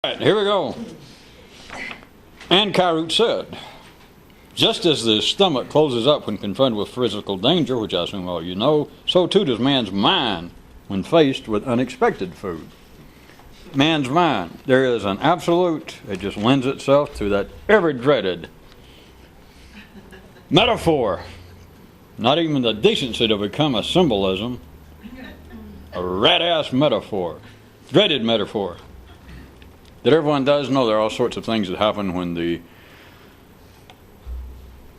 All right, here we go. And Kyroot said, just as the stomach closes up when confronted with physical danger, which I assume all you know, so too does man's mind when faced with unexpected food. Man's mind, there is an absolute, it just lends itself to that ever dreaded metaphor. Not even the decency to become a symbolism, a rat-ass metaphor, dreaded metaphor. That everyone does know there are all sorts of things that happen when the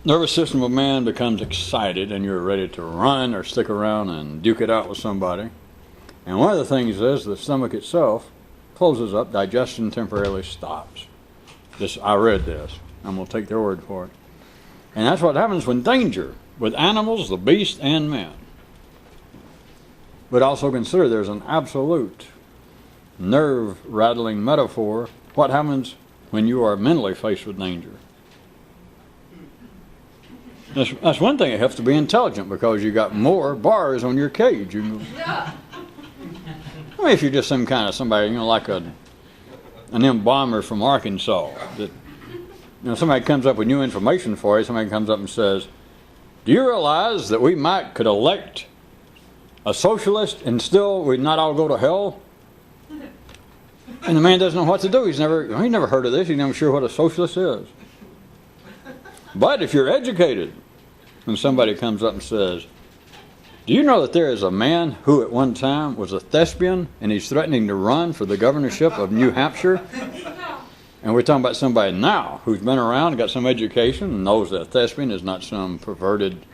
nervous system of man becomes excited and you're ready to run or stick around and duke it out with somebody. And one of the things is the stomach itself closes up, digestion temporarily stops. I read this. I'm going to take their word for it. And that's what happens when danger, with animals, the beast, and man. But also consider there's an absolute nerve-rattling metaphor. What happens when you are mentally faced with danger? That's one thing. It has to be intelligent because you got more bars on your cage. I mean, if you're just some kind of somebody, like an embalmer from Arkansas, that somebody comes up with new information for you. Somebody comes up and says, "Do you realize that we could elect a socialist and still we'd not all go to hell?" And the man doesn't know what to do. He's never heard of this. He's never sure what a socialist is. But if you're educated, when somebody comes up and says, "Do you know that there is a man who at one time was a thespian and he's threatening to run for the governorship of New Hampshire?" And we're talking about somebody now who's been around and got some education and knows that a thespian is not some perverted,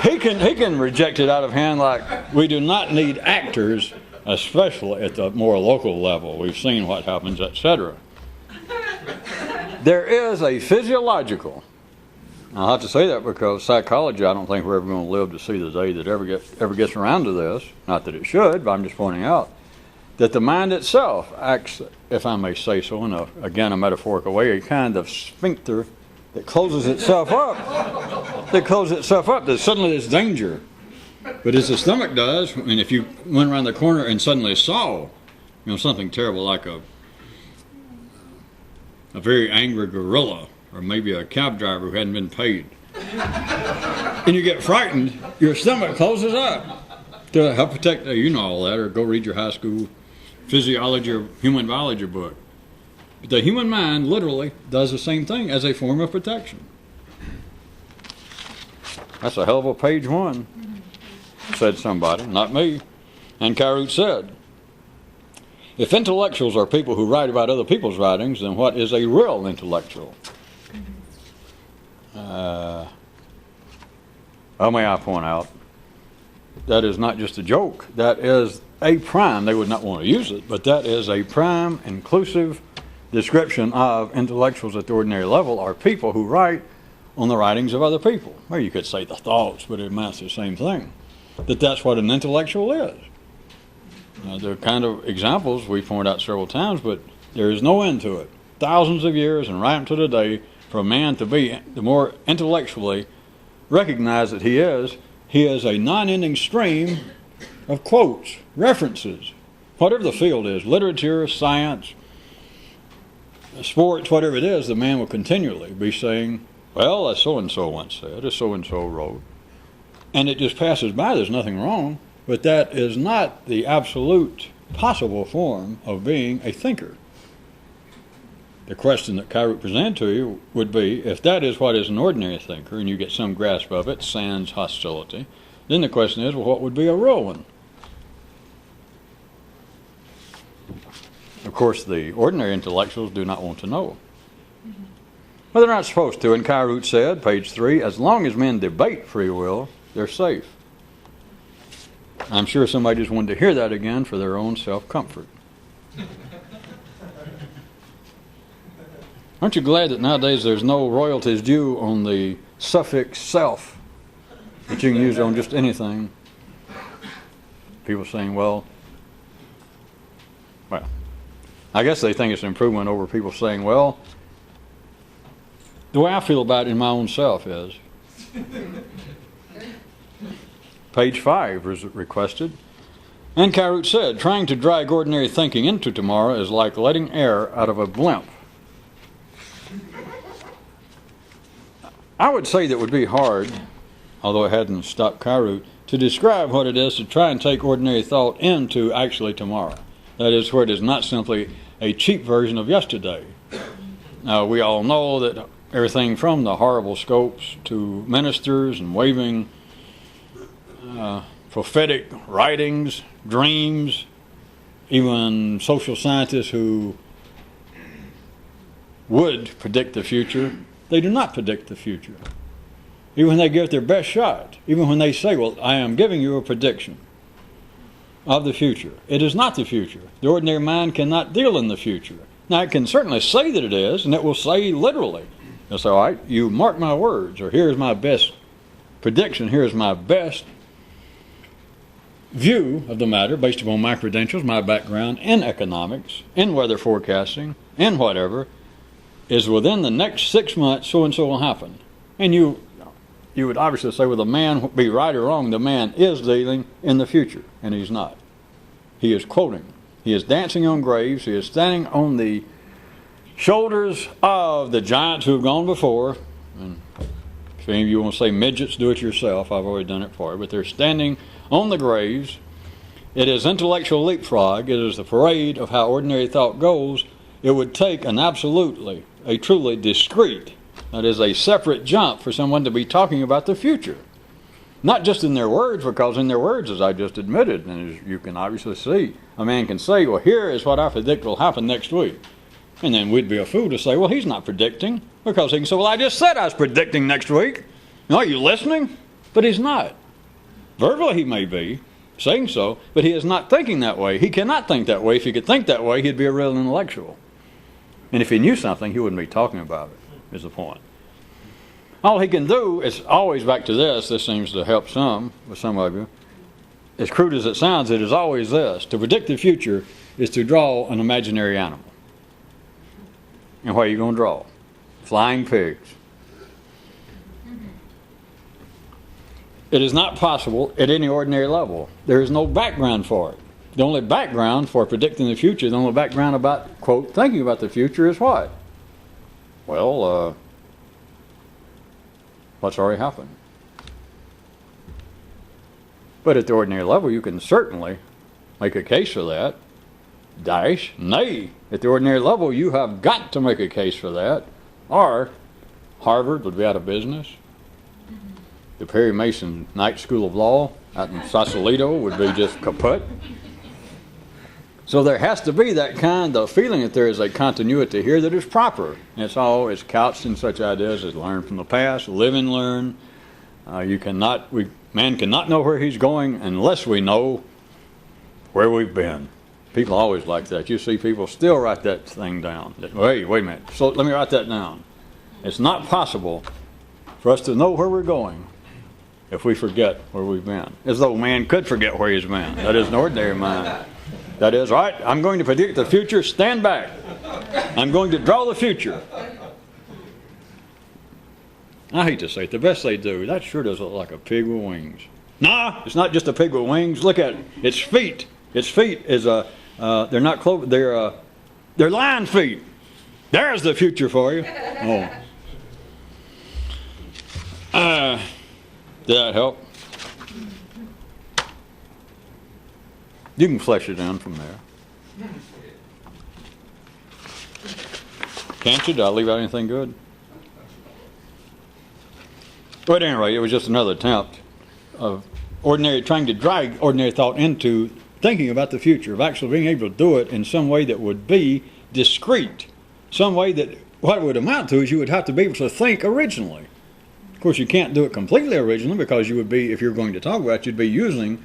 He can reject it out of hand like we do not need actors, especially at the more local level. We've seen what happens, etc. There is a physiological, I'll have to say that because psychology, I don't think we're ever going to live to see the day that ever gets around to this. Not that it should, but I'm just pointing out that the mind itself acts, if I may say so, in a metaphorical way, a kind of sphincter that closes itself up. That suddenly there's danger. But as the stomach does, and if you went around the corner and suddenly saw, something terrible like a very angry gorilla, or maybe a cab driver who hadn't been paid, and you get frightened, your stomach closes up to help protect. You know all that, or go read your high school physiology or human biology book. The human mind literally does the same thing as a form of protection. That's a hell of a page one, said somebody, not me. And Kyroot said, if intellectuals are people who write about other people's writings, then what is a real intellectual? May I point out, that is not just a joke. That is a prime, they would not want to use it, but that is a prime, inclusive description of intellectuals at the ordinary level are people who write on the writings of other people. Well, you could say the thoughts, but it amounts to the same thing. That's what an intellectual is. There are kind of examples we point out several times, but there is no end to it. Thousands of years and right up to today, for a man to be the more intellectually recognized that he is a non-ending stream of quotes, references, whatever the field is, literature, science, sports, whatever it is, the man will continually be saying, well, as so-and-so once said, as so-and-so wrote. And it just passes by, there's nothing wrong, but that is not the absolute possible form of being a thinker. The question that Kyroot presented to you would be, if that is what is an ordinary thinker, and you get some grasp of it, sans hostility, then the question is, well, what would be a real one? Of course, the ordinary intellectuals do not want to know. Well, they're not supposed to. And Kyroot said, page 3, as long as men debate free will, they're safe. I'm sure somebody just wanted to hear that again for their own self-comfort. Aren't you glad that nowadays there's no royalties due on the suffix self that you can use on just anything? People saying, well, I guess they think it's an improvement over people saying, well, the way I feel about it in my own self is, page 5 is requested, And Kyroot said, trying to drag ordinary thinking into tomorrow is like letting air out of a blimp. I would say that it would be hard, although it hadn't stopped Kyroot, to describe what it is to try and take ordinary thought into actually tomorrow. That is, where it is not simply a cheap version of yesterday. Now, we all know that everything from the horrible scopes to ministers and waving prophetic writings, dreams, even social scientists who would predict the future, they do not predict the future. Even when they give it their best shot, even when they say, well, I am giving you a prediction of the future, it is not the future. The ordinary mind cannot deal in the future. Now, it can certainly say that it is, and it will say literally, it's all right, you mark my words, or here's my best prediction, here's my best view of the matter based upon my credentials, my background in economics, in weather forecasting, in whatever, is within the next 6 months, so-and-so will happen. And you would obviously say, well, the man, be right or wrong, the man is dealing in the future, and he's not. He is quoting. He is dancing on graves. He is standing on the shoulders of the giants who have gone before. And if any of you want to say midgets, do it yourself. I've already done it for you. But they're standing on the graves. It is intellectual leapfrog. It is the parade of how ordinary thought goes. It would take an absolutely, a truly discrete, that is a separate jump for someone to be talking about the future. Not just in their words, because in their words, as I just admitted, and as you can obviously see, a man can say, well, here is what I predict will happen next week. And then we'd be a fool to say, well, he's not predicting, because he can say, well, I just said I was predicting next week. Are you listening? But he's not. Verbally he may be saying so, but he is not thinking that way. He cannot think that way. If he could think that way, he'd be a real intellectual. And if he knew something, he wouldn't be talking about it, is the point. All he can do is always back to this. This seems to help with some of you. As crude as it sounds, it is always this. To predict the future is to draw an imaginary animal. And what are you going to draw? Flying pigs. It is not possible at any ordinary level. There is no background for it. The only background for predicting the future, the only background about, quote, thinking about the future is what? Well, what's already happened. But at the ordinary level, you can certainly make a case for that. Nay, at the ordinary level, you have got to make a case for that, or Harvard would be out of business. The Perry Mason Night School of Law out in Sausalito would be just kaput. So there has to be that kind of feeling that there is a continuity here that is proper. It's couched in such ideas as learn from the past, live and learn. Man cannot know where he's going unless we know where we've been. People always like that. You see people still write that thing down. Wait a minute. So let me write that down. It's not possible for us to know where we're going if we forget where we've been. As though man could forget where he's been. That is an ordinary mind. That is, all right, I'm going to predict the future, stand back. I'm going to draw the future. I hate to say it, the best they do, that sure does look like a pig with wings. Nah, it's not just a pig with wings. Look at it. Its feet. Its feet is they're not cloven, they're lion feet. There's the future for you. Oh. Did that help? You can flesh it down from there. Can't you? Did I leave out anything good? But at any rate, it was just another attempt of trying to drag ordinary thought into thinking about the future, of actually being able to do it in some way that would be discrete, some way that what it would amount to is you would have to be able to think originally. Of course, you can't do it completely originally because you would be, if you're going to talk about it, you'd be using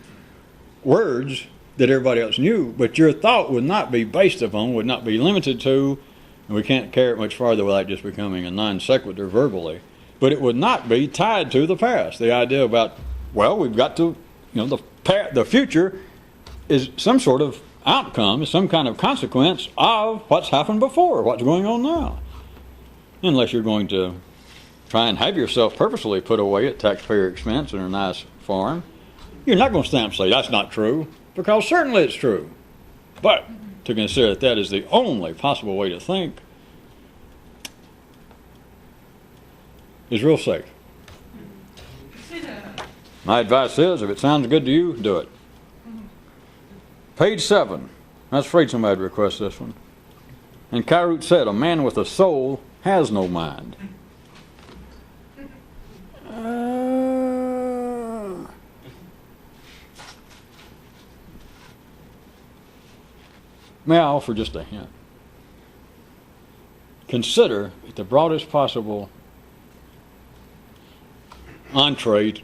words that everybody else knew, but your thought would not be based upon, would not be limited to, and we can't carry it much farther without just becoming a non sequitur verbally, but it would not be tied to the past. The idea about, well, we've got to, the future is some sort of outcome, some kind of consequence of what's happened before, what's going on now. Unless you're going to try and have yourself purposely put away at taxpayer expense in a nice farm. You're not going to stand up and say, that's not true. because certainly it's true. But to consider that that is the only possible way to think is real safe. My advice is, if it sounds good to you, do it. Page 7. I was afraid somebody would request this one. And Kyroot said, a man with a soul has no mind. May I offer just a hint? Consider, at the broadest possible entree,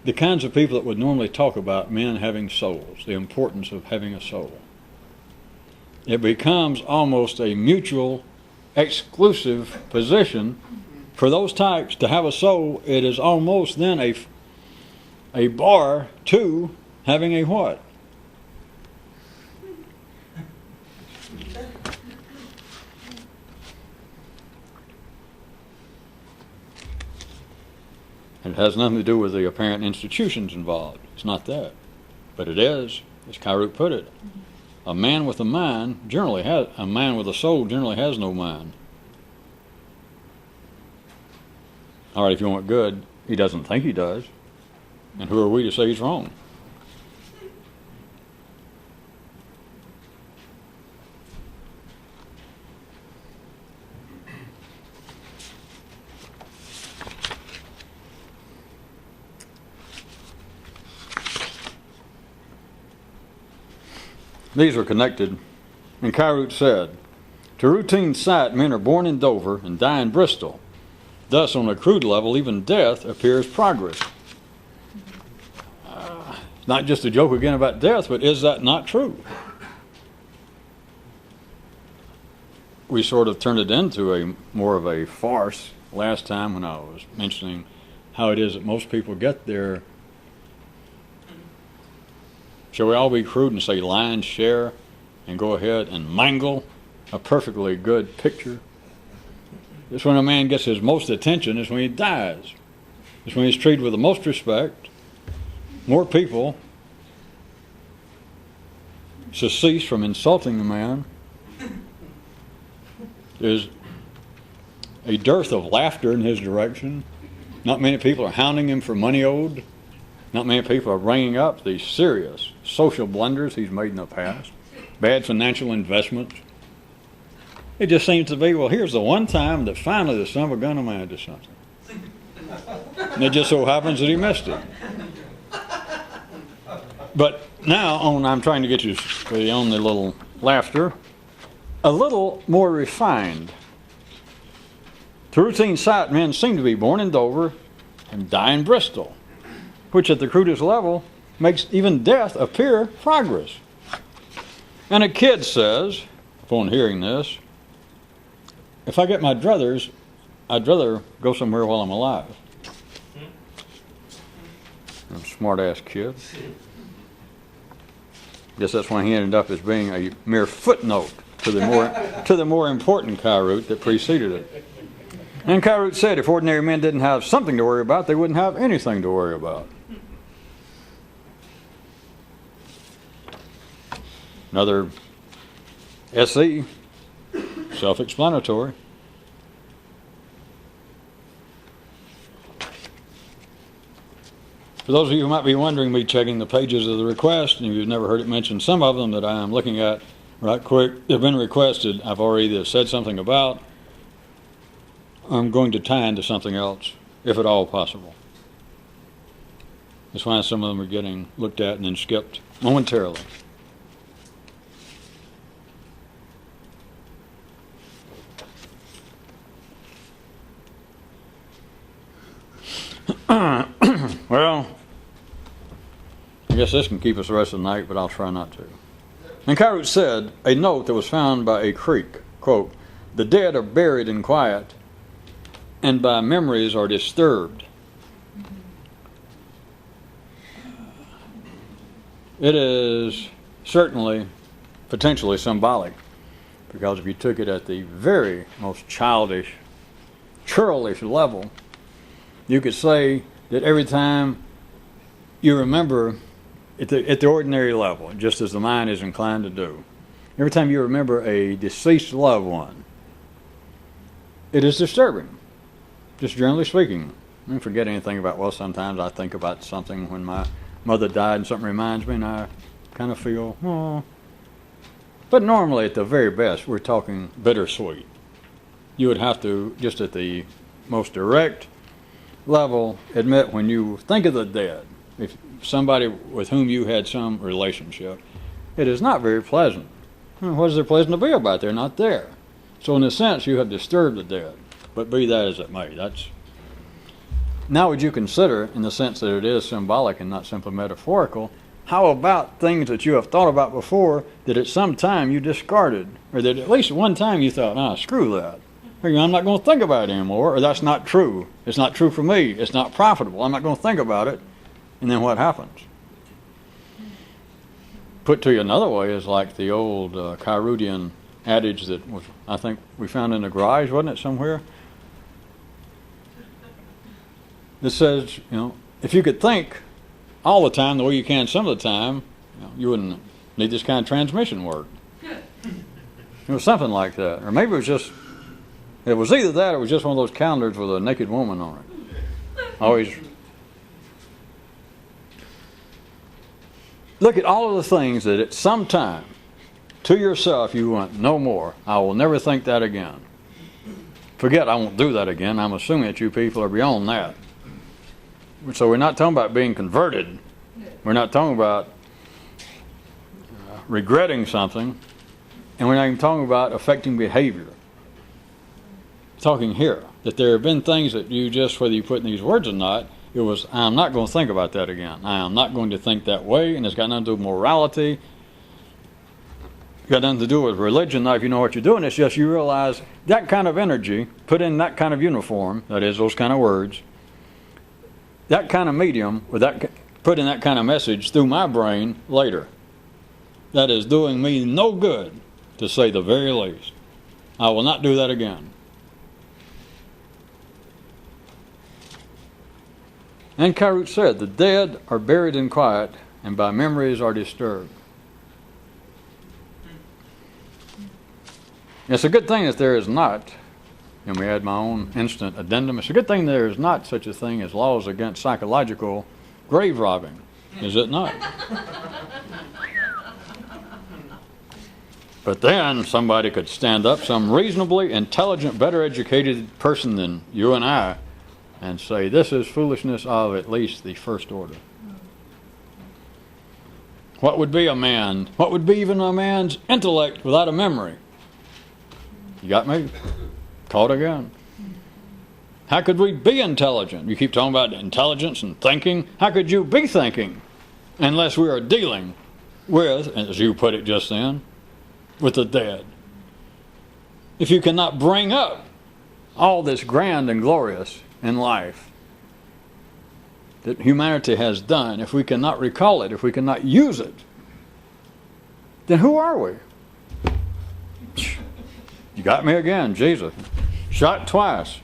the kinds of people that would normally talk about men having souls, the importance of having a soul. It becomes almost a mutual, exclusive position for those types to have a soul. It is almost then a bar to having a what? It has nothing to do with the apparent institutions involved. It's not that. But it is, as Kyroot put it. A man with a mind generally has, a man with a soul generally has no mind. All right, if you want good, he doesn't think he does. And who are we to say he's wrong? These are connected, and Kyroot said, to routine sight, men are born in Dover and die in Bristol. Thus, on a crude level, even death appears progress. Not just a joke again about death, but is that not true? We sort of turned it into a more of a farce last time when I was mentioning how it is that most people get their, shall we all be crude and say lion's share and go ahead and mangle a perfectly good picture? It's when a man gets his most attention, is when he dies. It's when he's treated with the most respect. More people cease from insulting the man. There's a dearth of laughter in his direction. Not many people are hounding him for money owed. Not many people are bringing up the serious social blunders he's made in the past. Bad financial investments. It just seems to be, well, here's the one time that finally the son of a gun amounted to something. And it just so happens that he missed it. But now, I'm trying to get you on the little laughter, a little more refined. To routine sight, men seem to be born in Dover and die in Bristol, which at the crudest level makes even death appear progress. And a kid says, upon hearing this, if I get my druthers, I'd rather go somewhere while I'm alive. A smart-ass kid. Guess that's why he ended up as being a mere footnote to the more important Kyroot that preceded it. And Kyroot said if ordinary men didn't have something to worry about, they wouldn't have anything to worry about. Another SE, self-explanatory. For those of you who might be wondering, me checking the pages of the request, and if you've never heard it mentioned, some of them that I am looking at right quick, they've been requested. I've already either said something about, I'm going to tie into something else, if at all possible. That's why some of them are getting looked at and then skipped momentarily. Well, I guess this can keep us the rest of the night, but I'll try not to. And Kyroot said, a note that was found by a creek, quote, the dead are buried in quiet and by memories are disturbed. It is certainly potentially symbolic, because if you took it at the very most childish, churlish level, you could say that every time you remember at the ordinary level, just as the mind is inclined to do. Every time you remember a deceased loved one, it is disturbing, just generally speaking. I don't forget anything about, well, sometimes I think about something when my mother died and something reminds me and I kind of feel, oh. But normally, at the very best, we're talking bittersweet. You would have to, just at the most direct level, admit when you think of the dead, if somebody with whom you had some relationship, it is not very pleasant. What is there pleasant to be about? They're not there. So in a sense, you have disturbed the dead. But be that as it may, now would you consider, in the sense that it is symbolic and not simply metaphorical, how about things that you have thought about before that at some time you discarded, or that at least one time you thought, screw that. I'm not going to think about it anymore, or that's not true. It's not true for me. It's not profitable. I'm not going to think about it. And then what happens? Put to you another way is like the old Kyrootian adage that was, I think we found in the garage, wasn't it, somewhere? That says, if you could think all the time the way you can some of the time, you wouldn't need this kind of transmission work. It was something like that. Or maybe it was either that or it was just one of those calendars with a naked woman on it. Always look at all of the things that at some time to yourself you went, no more. I will never think that again. Forget I won't do that again. I'm assuming that you people are beyond that. So we're not talking about being converted. We're not talking about regretting something. And we're not even talking about affecting behavior. We're talking here that there have been things that you just, whether you put in these words or not, it was, I'm not going to think about that again. I am not going to think that way. And it's got nothing to do with morality. It's got nothing to do with religion. Now, if you know what you're doing, it's just you realize that kind of energy, put in that kind of uniform, that is, those kind of words, that kind of medium, with that, put in that kind of message through my brain later. That is doing me no good, to say the very least. I will not do that again. And Kyroot said, the dead are buried in quiet, and by memories are disturbed. It's a good thing that there is not, and we add my own instant addendum, it's a good thing there is not such a thing as laws against psychological grave robbing, is it not? But then somebody could stand up, some reasonably intelligent, better educated person than you and I, and say, this is foolishness of at least the first order. What would be a man? What would be even a man's intellect without a memory? You got me? Caught again. How could we be intelligent? You keep talking about intelligence and thinking. How could you be thinking unless we are dealing with, as you put it just then, with the dead? If you cannot bring up all this grand and glorious in life that humanity has done, if we cannot recall it, if we cannot use it, then who are we? You got me again, Jesus. Shot twice.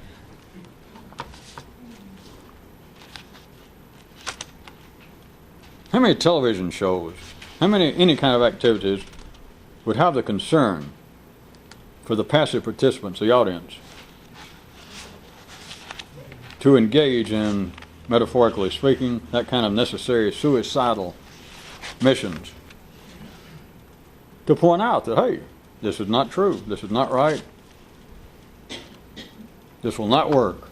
How many television shows, any kind of activities would have the concern for the passive participants, the audience, to engage in, metaphorically speaking, that kind of necessary suicidal missions? To point out that, hey, this is not true, this is not right, this will not work.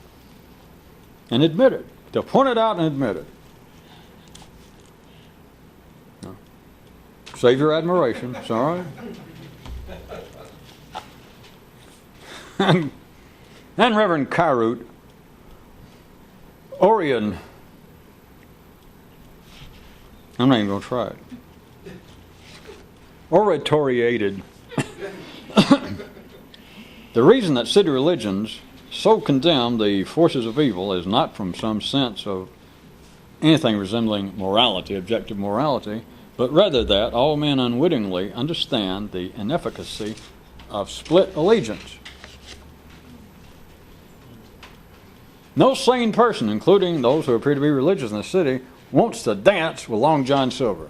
And admit it. To point it out and admit it. No. Save your admiration, it's all right. And Reverend Kyroot, Orion, I'm not even going to try it, oratoriated the reason that city religions so condemn the forces of evil is not from some sense of anything resembling morality, objective morality, but rather that all men unwittingly understand the inefficacy of split allegiance. No sane person, including those who appear to be religious in the city, wants to dance with Long John Silver.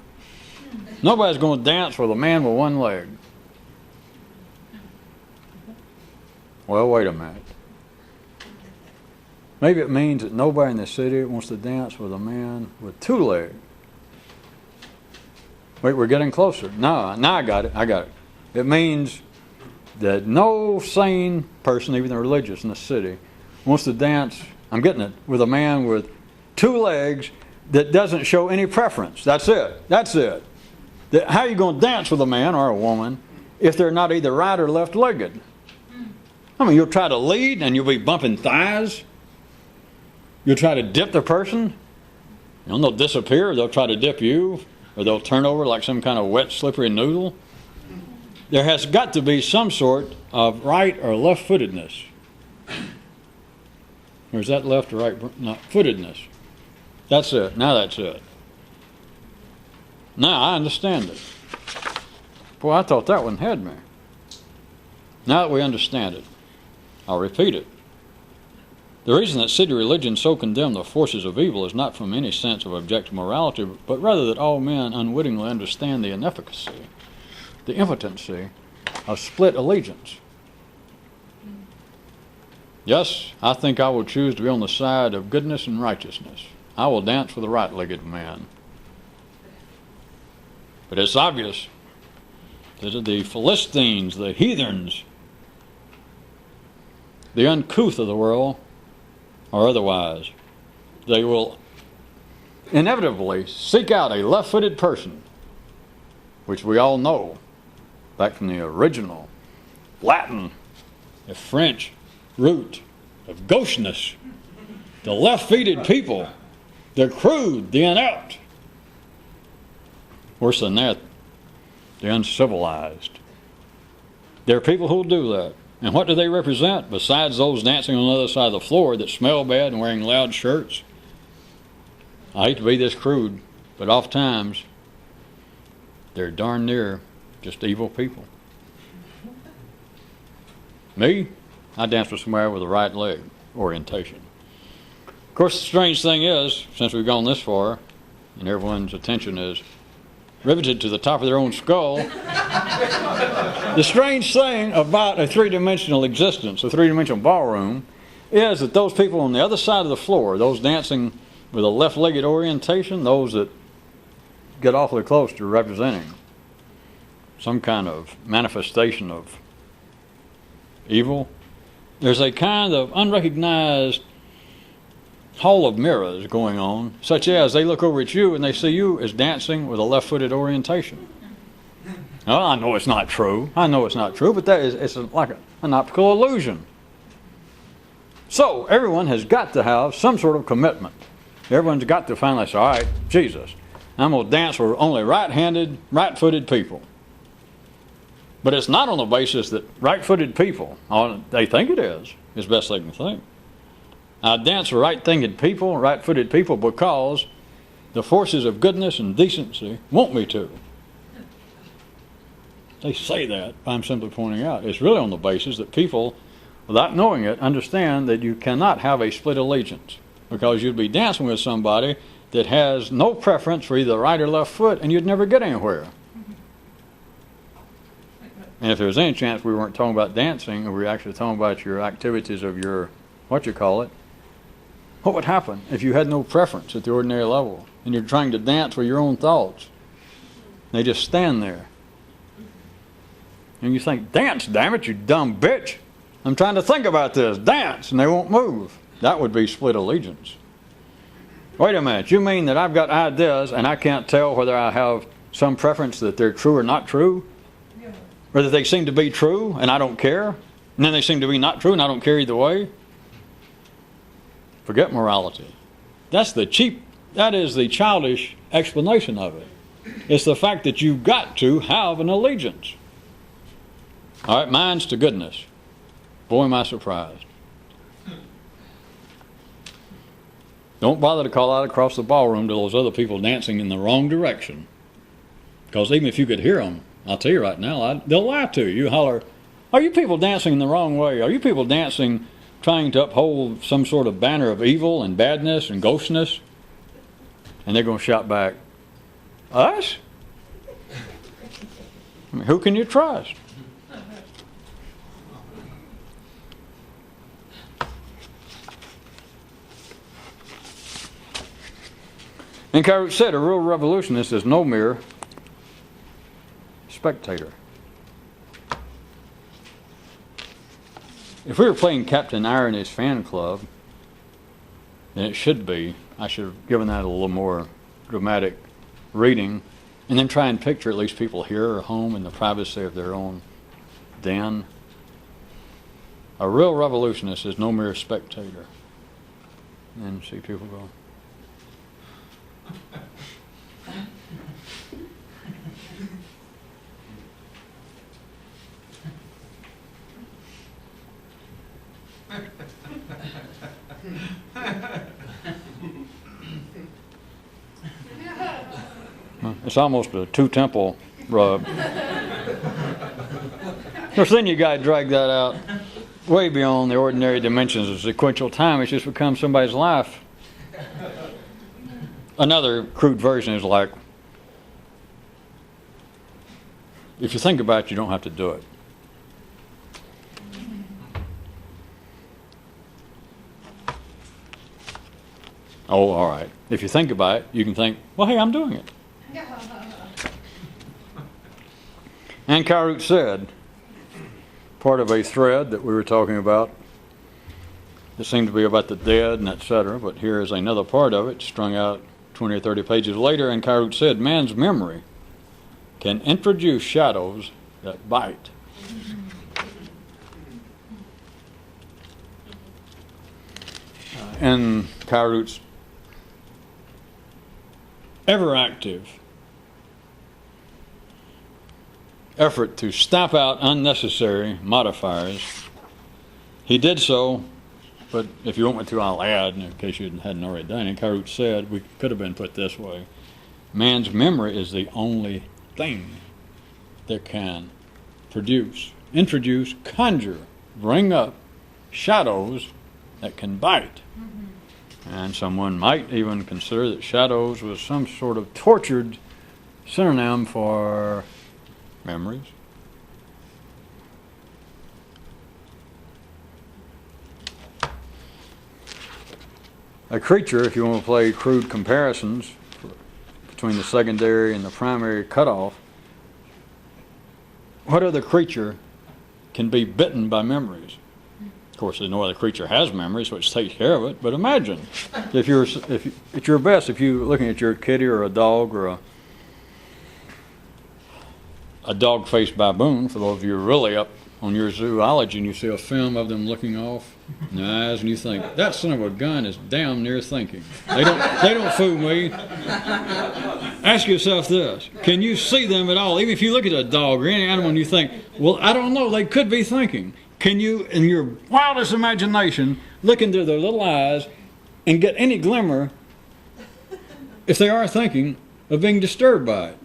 Nobody's going to dance with a man with one leg. Well, wait a minute. Maybe it means that nobody in the city wants to dance with a man with two legs. Wait, we're getting closer. No, I got it. It means that no sane person, even the religious in the city, wants to dance, I'm getting it, with a man with two legs that doesn't show any preference. That's it. How are you going to dance with a man or a woman if they're not either right or left-legged? I mean, you'll try to lead and you'll be bumping thighs. You'll try to dip the person. They'll disappear, or they'll try to dip you, or they'll turn over like some kind of wet, slippery noodle. There has got to be some sort of right or left-footedness. Or is that left or right? No, footedness. That's it. Now that's it. Now I understand it. Boy, I thought that one had me. Now that we understand it, I'll repeat it. The reason that city religions so condemn the forces of evil is not from any sense of objective morality, but rather that all men unwittingly understand the inefficacy, the impotency of split allegiance. Yes, I think I will choose to be on the side of goodness and righteousness. I will dance with the right-legged man. But it's obvious that the Philistines, the heathens, the uncouth of the world, or otherwise, they will inevitably seek out a left-footed person, which we all know, back from the original Latin, the French root of gaucheness, the left-footed people, the crude, the inept. Worse than that, the uncivilized. There are people who will do that. And what do they represent besides those dancing on the other side of the floor that smell bad and wearing loud shirts? I hate to be this crude, but oftentimes they're darn near just evil people. Me, I dance with somebody with a right leg orientation. Of course, the strange thing is, since we've gone this far, and everyone's attention is riveted to the top of their own skull, the strange thing about a three-dimensional existence, a three-dimensional ballroom, is that those people on the other side of the floor, those dancing with a left-legged orientation, those that get awfully close to representing some kind of manifestation of evil, there's a kind of unrecognized hall of mirrors going on, such as they look over at you and they see you as dancing with a left-footed orientation. Now, I know it's not true. But that is, it's like an optical illusion. So everyone has got to have some sort of commitment. Everyone's got to finally say, all right, Jesus, I'm going to dance with only right-handed, right-footed people. But it's not on the basis that right-footed people, they think it is best they can think. I dance with right-thinking people, right-footed people, because the forces of goodness and decency want me to. They say that, I'm simply pointing out. It's really on the basis that people, without knowing it, understand that you cannot have a split allegiance, because you'd be dancing with somebody that has no preference for either right or left foot, and you'd never get anywhere. And if there was any chance we weren't talking about dancing, or we were actually talking about your activities of your, what would happen if you had no preference at the ordinary level and you're trying to dance with your own thoughts? They just stand there. And you think, dance, damn it, you dumb bitch. I'm trying to think about this. Dance, and they won't move. That would be split allegiance. Wait a minute, you mean that I've got ideas and I can't tell whether I have some preference that they're true or not true? Yeah. Or that they seem to be true and I don't care? And then they seem to be not true and I don't care either way? Forget morality. That is the childish explanation of it. It's the fact that you've got to have an allegiance. All right, mine's to goodness. Boy, am I surprised. Don't bother to call out across the ballroom to those other people dancing in the wrong direction. Because even if you could hear them, I'll tell you right now, they'll lie to you. You holler, are you people dancing in the wrong way? Are you people dancing trying to uphold some sort of banner of evil and badness and ghostness? And they're going to shout back, us? I mean, who can you trust? And Kyroot said, a real revolutionist is no mere spectator. If we were playing Captain Irony's fan club, then it should be, I should have given that a little more dramatic reading, and then try and picture at least people here at home in the privacy of their own den. A real revolutionist is no mere spectator. And see people go. It's almost a two-temple rub. Of course, then you got to drag that out way beyond the ordinary dimensions of sequential time. It's just become somebody's life. Another crude version is like, if you think about it, you don't have to do it. Oh, all right. If you think about it, you can think, well, hey, I'm doing it. And Kyroot said, part of a thread that we were talking about, it seemed to be about the dead and etc., but here is another part of it, strung out 20 or 30 pages later, and Kyroot said, man's memory can introduce shadows that bite. And Kyroot's ever active effort to stamp out unnecessary modifiers. He did so, but if you want me to, I'll add, in case you hadn't already done it. Kyroot said, we could have been put this way, man's memory is the only thing that can introduce, conjure, bring up shadows that can bite. And someone might even consider that shadows was some sort of tortured synonym for memories. A creature, if you want to play crude comparisons between the secondary and the primary cutoff, what other creature can be bitten by memories? Of course, no other creature has memories, which takes care of it. But imagine, if at your best, if you're looking at your kitty or a dog or a dog-faced baboon, for those of you who are really up on your zoology, and you see a film of them looking off in the eyes, and you think, that son of a gun is damn near thinking. They don't fool me. Ask yourself this. Can you see them at all? Even if you look at a dog or any animal and you think, well, I don't know, they could be thinking. Can you, in your wildest imagination, look into their little eyes and get any glimmer, if they are thinking, of being disturbed by it?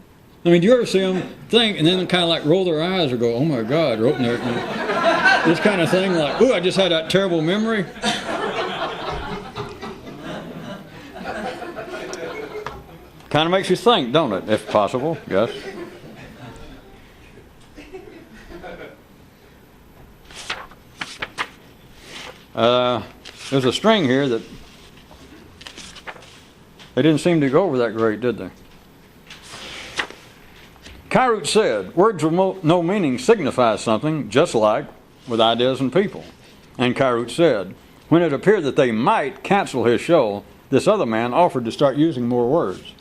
I mean, do you ever see them think and then kind of like roll their eyes or go, oh my God, or open their, this kind of thing, like, ooh, I just had that terrible memory? Kind of makes you think, don't it, if possible? Yes. There's a string here that they didn't seem to go over that great, did they? Kyroot said, words with no meaning signify something, just like with ideas and people. And Kyroot said, when it appeared that they might cancel his show, this other man offered to start using more words.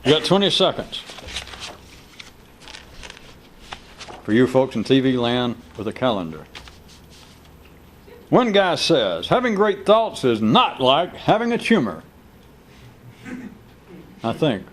You got 20 seconds for you folks in TV land with a calendar. One guy says, having great thoughts is not like having a tumor. I think.